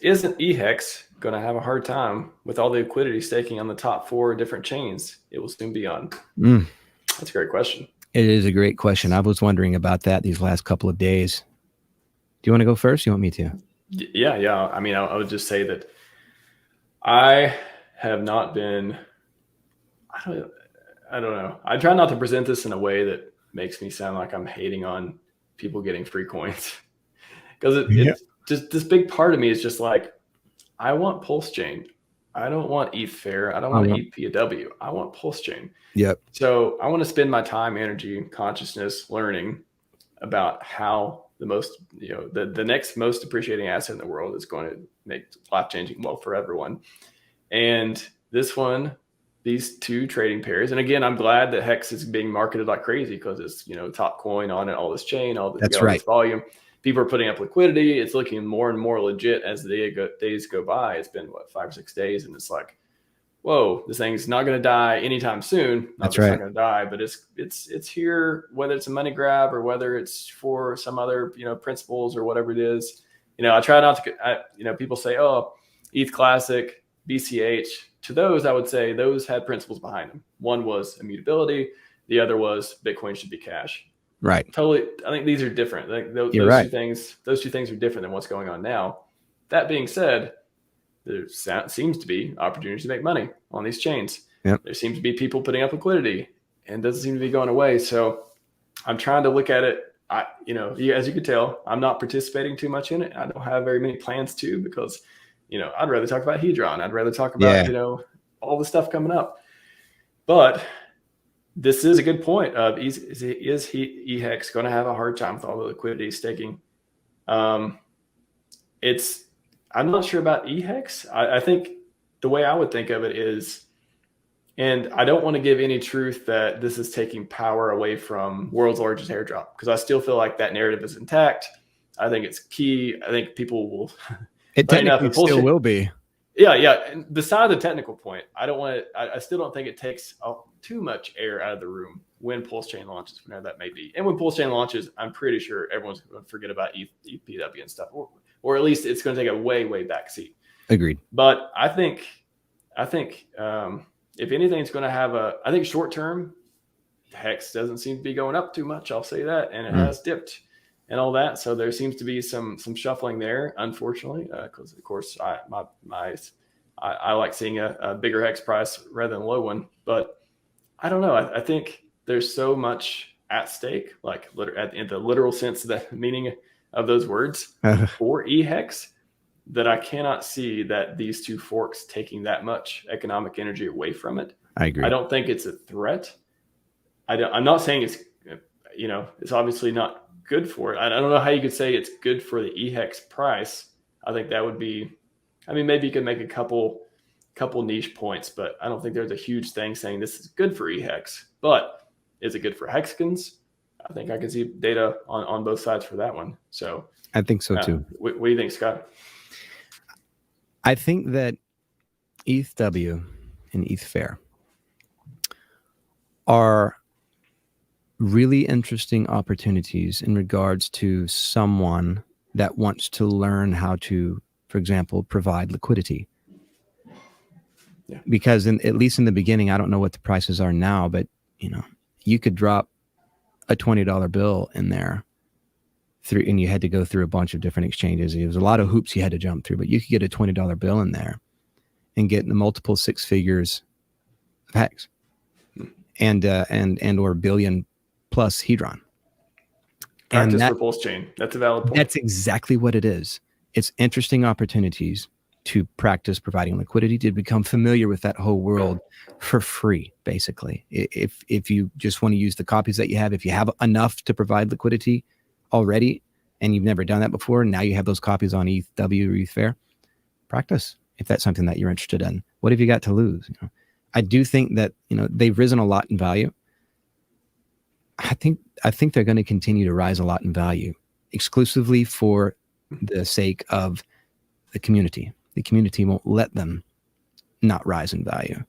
isn't eHex going to have a hard time with all the liquidity staking on the top 4 different chains it will soon be on? That's a great question. It is a great question. I was wondering about that these last couple of days. Do you want to go first? You want me to? Yeah. I mean, I would just say that I have not been, I don't know. I try not to present this in a way that makes me sound like I'm hating on people getting free coins. Because it's just this big part of me is just like, I want PulseChain. I don't want ETH Fair. I don't want ETH POW. I want PulseChain. Yep. So I want to spend my time, energy, consciousness learning about how the most, the next most appreciating asset in the world is going to make life-changing wealth for everyone. And this one, these 2 trading pairs, and again, I'm glad that Hex is being marketed like crazy because it's, top coin on it, all this chain, all this, this volume. People are putting up liquidity. It's looking more and more legit as the days go by. It's been 5 or 6 days, and it's like, whoa, this thing's not going to die anytime soon. It's not going to die, but it's here. Whether it's a money grab or whether it's for some other principles or whatever it is. I try not to. People say, oh, ETH Classic, BCH. To those, I would say those had principles behind them. One was immutability. The other was Bitcoin should be cash. Right. Totally. I think these are different. Like those two things are different than what's going on now. That being said, there seems to be opportunities to make money on these chains. Yep. There seems to be people putting up liquidity and doesn't seem to be going away. So I'm trying to look at it. As you can tell, I'm not participating too much in it. I don't have very many plans to because, I'd rather talk about Hedron. I'd rather talk about, all the stuff coming up. But this is a good point of is eHex going to have a hard time with all the liquidity staking? I'm not sure about eHex. I think the way I would think of it is, and I don't want to give any truth that this is taking power away from world's largest airdrop, because I still feel like that narrative is intact. I think it's key. I think people will. It technically still will be. Yeah. And beside the technical point, I still don't think it takes too much air out of the room when PulseChain launches, whenever that may be. And when PulseChain launches, I'm pretty sure everyone's going to forget about ETHPW and stuff, or at least it's going to take a way back seat. Agreed. But I think if anything's going to have I think short term, Hex doesn't seem to be going up too much. I'll say that, and it has dipped and all that. So there seems to be some shuffling there, unfortunately, because of course I like seeing a bigger Hex price rather than a low one. But I don't know. I think there's so much at stake, like in the literal sense of the meaning of those words for eHex, that I cannot see that these 2 forks taking that much economic energy away from it. I agree. I don't think it's a threat. I'm not saying it's, it's obviously not good for it. I don't know how you could say it's good for the eHex price. I think that would be, maybe you could make a couple niche points, but I don't think there's a huge thing saying this is good for eHex. But is it good for Hexicans? I think I can see data on both sides for that one. So I think so too. What do you think, Scott? I think that ETHW and ETH Fair are really interesting opportunities in regards to someone that wants to learn how to, for example, provide liquidity. Yeah. Because at least in the beginning, I don't know what the prices are now, but you could drop a $20 bill in there and you had to go through a bunch of different exchanges. It was a lot of hoops you had to jump through, but you could get a $20 bill in there and get the multiple 6 figures of Hex and or billion plus Hedron. Practice for PulseChain. That's a valid point. That's exactly what it is. It's interesting opportunities to practice providing liquidity, to become familiar with that whole world for free, basically. If you just want to use the copies that you have, if you have enough to provide liquidity already and you've never done that before, now you have those copies on ETHW or ETH Fair, practice if that's something that you're interested in. What have you got to lose? I do think that they've risen a lot in value. I think they're going to continue to rise a lot in value exclusively for the sake of the community. The community won't let them not rise in value.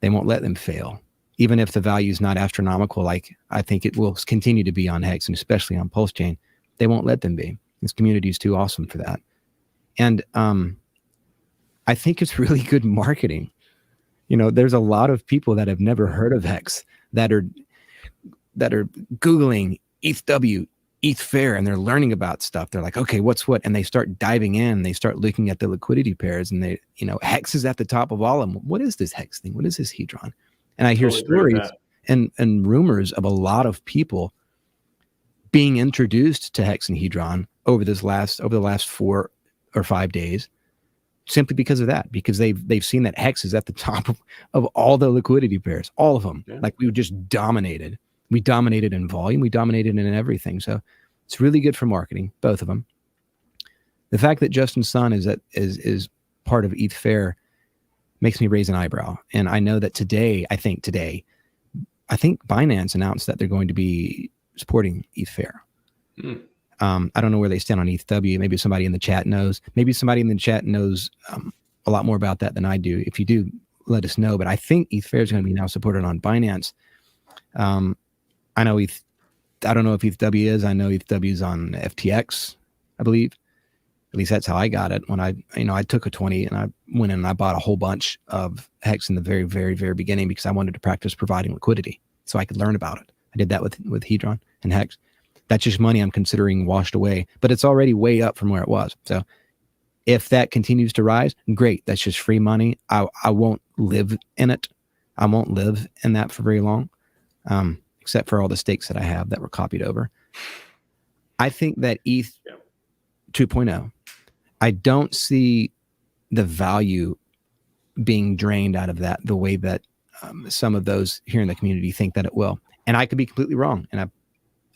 They won't let them fail. Even if the value is not astronomical, like I think it will continue to be on Hex and especially on PulseChain, they won't let them be. This community is too awesome for that. And I think it's really good marketing. You know, there's a lot of people that have never heard of Hex that are Googling ETHW, ETH Fair, and they're learning about stuff. They're like, okay, what's what? And they start diving in. They start looking at the liquidity pairs, and they, you know, Hex is at the top of all of them. What is this Hex thing? What is this Hedron? And I hear stories and rumors of a lot of people being introduced to Hex and Hedron over the last 4 or 5 days, simply because of that, because they've seen that Hex is at the top of all the liquidity pairs, all of them. Yeah. Like we just dominated. We dominated in volume. We dominated in everything. So it's really good for marketing, both of them. The fact that Justin Sun is part of ETH Fair makes me raise an eyebrow. And I know that today, I think Binance announced that they're going to be supporting ETH Fair. I don't know where they stand on ETHW. Maybe somebody in the chat knows. Maybe somebody in the chat knows a lot more about that than I do. If you do, let us know. But I think ETH Fair is going to be now supported on Binance. I know I don't know if ETHW is. I know ETHW is on FTX, I believe. At least that's how I got it. When I took a 20 and I went in and I bought a whole bunch of Hex in the very, very, very beginning because I wanted to practice providing liquidity so I could learn about it. I did that with Hedron and Hex. That's just money I'm considering washed away, but it's already way up from where it was. So if that continues to rise, great. That's just free money. I won't live in it. I won't live in that for very long, except for all the stakes that I have that were copied over. I think that ETH 2.0, I don't see the value being drained out of that the way that some of those here in the community think that it will. And I could be completely wrong. And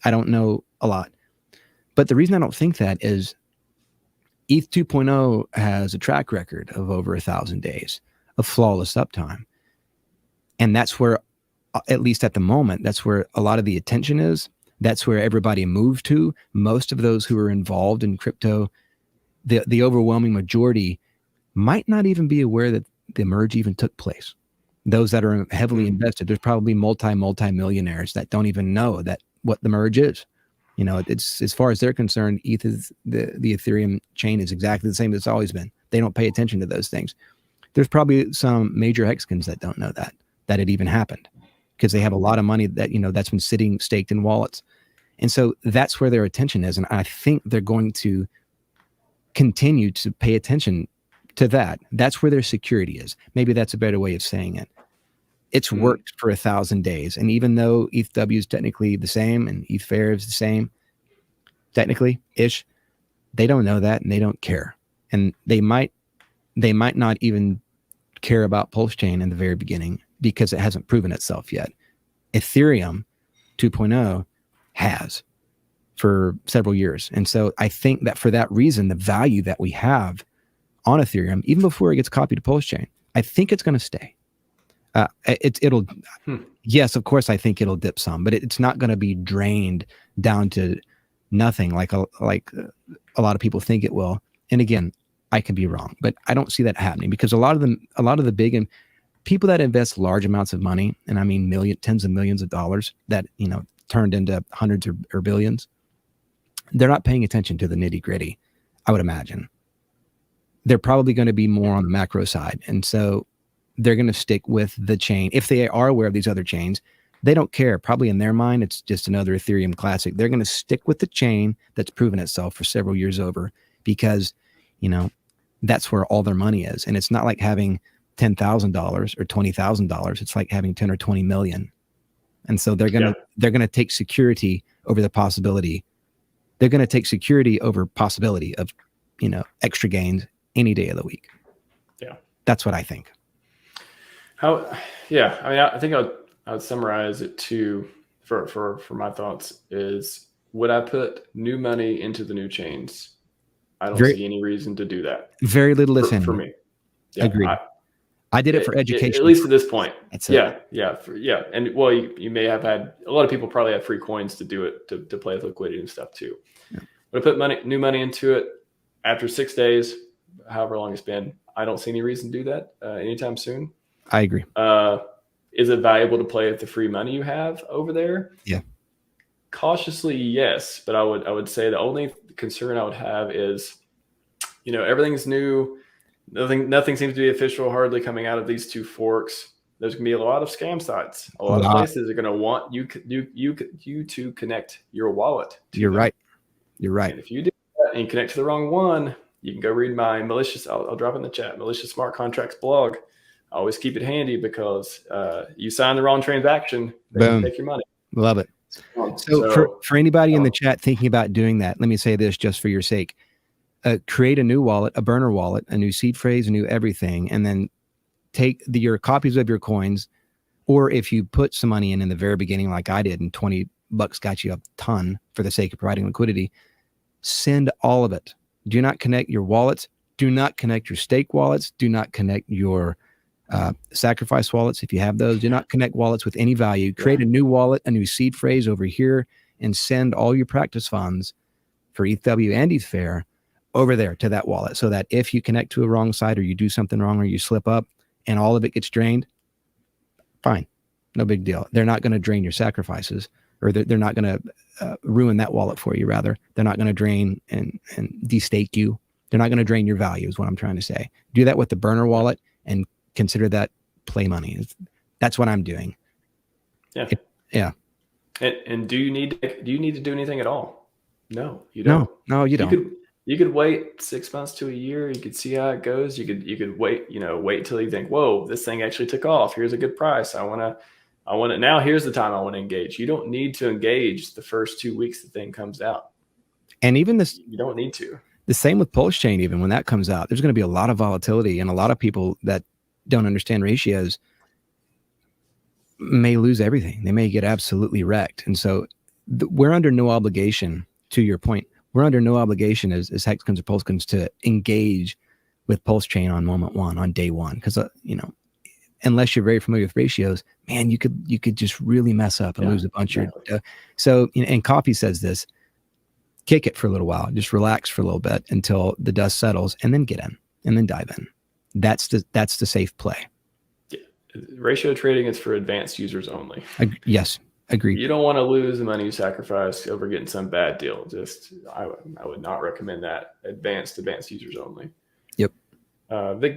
I don't know a lot. But the reason I don't think that is ETH 2.0 has a track record of over 1,000 days of flawless uptime. And that's where, at least at the moment, that's where a lot of the attention is. That's where everybody moved to. Most of those who are involved in crypto, the overwhelming majority might not even be aware that the merge even took place. Those that are heavily invested, there's probably multi-millionaires that don't even know that what the merge is. You know, it's, as far as they're concerned, ETH is the Ethereum chain is exactly the same as it's always been. They don't pay attention to those things. There's probably some major hexagons that don't know that it even happened, because they have a lot of money that, you know, that's been staked in wallets. And so that's where their attention is. And I think they're going to continue to pay attention to that. That's where their security is. Maybe that's a better way of saying it. It's worked for 1,000 days. And even though ETHW is technically the same and ETH Fair is the same, technically-ish, they don't know that and they don't care. And they might not even care about PulseChain in the very beginning because it hasn't proven itself yet. Ethereum 2.0 has for several years. And so I think that for that reason, the value that we have on Ethereum, even before it gets copied to PulseChain, I think it's going to stay. It'll yes, of course, I think it'll dip some, but it's not going to be drained down to nothing like a lot of people think it will. And again, I could be wrong, but I don't see that happening, because a lot of the big and people that invest large amounts of money, and I mean tens of millions of dollars that, you know, turned into hundreds or billions, they're not paying attention to the nitty gritty. I would imagine they're probably going to be more on the macro side, and so they're going to stick with the chain. If they are aware of these other chains, they don't care. Probably in their mind, it's just another Ethereum classic. They're going to stick with the chain that's proven itself for several years over, because, you know, that's where all their money is. And it's not like having $10,000 or $20,000. It's like having 10 or 20 million. And so they're going to take security over the possibility. They're going to take security over possibility of, you know, extra gains any day of the week. Yeah. That's what I think. I mean, I think I would summarize it too for my thoughts is, would I put new money into the new chains? I don't see any reason to do that. Very little is for me. Yeah, agreed. I did it for education. At least at this point. Yeah. And well, you may have had, a lot of people probably have free coins to do it, to play with liquidity and stuff too. Yeah. But I put new money into it after 6 days, however long it's been. I don't see any reason to do that anytime soon. I agree. Is it valuable to play with the free money you have over there? Yeah. Cautiously, yes. But I would say the only concern I would have is, you know, everything's new. Nothing seems to be official hardly coming out of these two forks. There's going to be a lot of scam sites. A lot of places are going to want you to connect your wallet to You're them. right. You're right. And if you do that and you connect to the wrong one, you can go read my malicious, I'll drop in the chat, malicious smart contracts blog. I always keep it handy because you sign the wrong transaction, they can take your money. Love it. So for anybody in the chat thinking about doing that, let me say this just for your sake. Create a new wallet, a burner wallet, a new seed phrase, a new everything, and then take your copies of your coins, or if you put some money in the very beginning like I did and $20 got you a ton for the sake of providing liquidity, send all of it. Do not connect your wallets. Do not connect your stake wallets. Do not connect your sacrifice wallets if you have those. Do not connect wallets with any value. Create a new wallet, a new seed phrase over here, and send all your practice funds for ETHW and ETHFair over there to that wallet, so that if you connect to a wrong site or you do something wrong or you slip up and all of it gets drained, fine, no big deal. They're not going to drain your sacrifices, or they're not going to ruin that wallet for you. Rather, they're not going to drain and destake you. They're not going to drain your value is what I'm trying to say. Do that with the burner wallet and consider that play money. That's what I'm doing. Yeah. And do you need to do anything at all? No, you don't. No, you don't. You could wait 6 months to a year. You could see how it goes. You could wait, wait till you think, whoa, this thing actually took off. Here's a good price. I want to, now here's the time I want to engage. You don't need to engage the first 2 weeks the thing comes out. And even this, you don't need to. The same with PulseChain, even when that comes out, there's going to be a lot of volatility, and a lot of people that don't understand ratios may lose everything. They may get absolutely wrecked. And so we're under no obligation, to your point, we're under no obligation as Hexcoins or PulseCoins to engage with PulseChain on moment one, on day one. Because, unless you're very familiar with ratios, man, you could just really mess up and lose a bunch of your. So, and Coffee says this, kick it for a little while, just relax for a little bit until the dust settles, and then get in, and then dive in. That's the safe play. Yeah. Ratio trading is for advanced users only. Yes. Agreed. You don't want to lose the money you sacrifice over getting some bad deal. I would not recommend that. Advanced users only. Yep. Vic